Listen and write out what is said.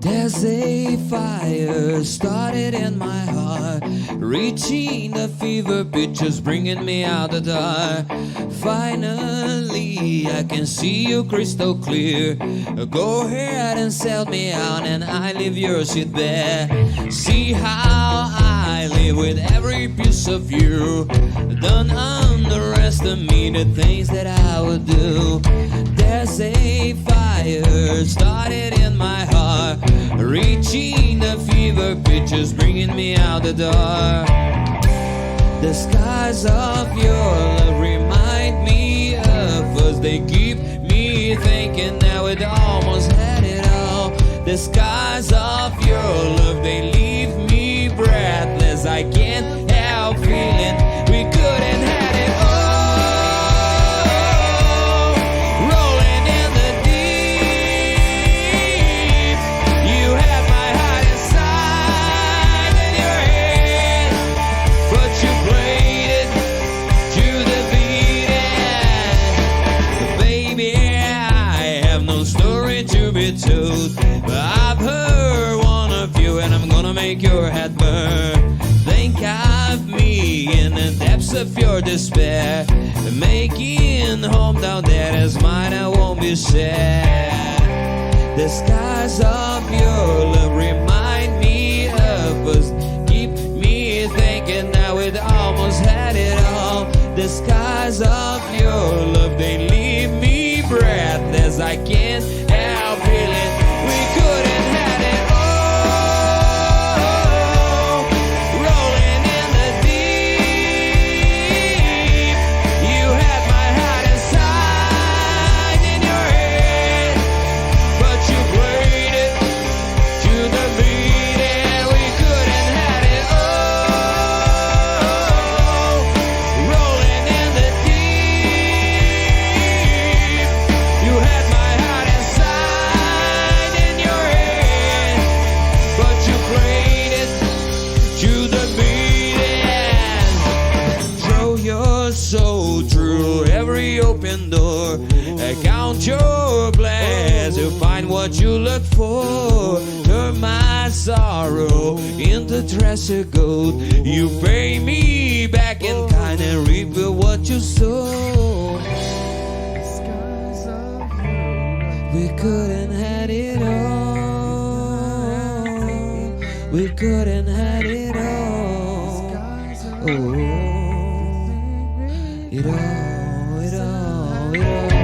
There's a fire started in my heart, reaching the fever pitch, just bringing me out the dark. Finally, I can see you crystal clear. Go ahead and sell me out, and I leave your shit bare. See how I live with every piece of you. Don't underestimate the things that I would do. There's a fire started in my heart, reaching the fever pitch, just bringing me out the dark. The skies of your love remind me of us. They keep me thinking now it almost had it all. The skies of your love, they leave me breathless. I can't help feeling we couldn't have it all. Rolling in the deep, you had my heart inside in your head, but you played it to the beat. Baby, I have no story to be told, but I've heard one of you, and I'm gonna make your head burn. Think of me in the depths of your despair, making home down there is mine, I won't be sad. The skies of your love remind me of us, keep me thinking now it almost had it all. The skies of your love, they leave me breathless. I can't help feeling we couldn't have it all. Rolling in the deep, you had my heart inside in your head, but you played it to the beat, and we couldn't have it all. Rolling in the deep, you had my heart inside in your head, but you played it to the beat, and throw your soul through every open door. Count your blessings to find what you look for. Turn my sorrow into treasure gold. You pay me back in kind and reap what you sow. We couldn't have it all. We couldn't have it all. Oh, it all, it all, it all.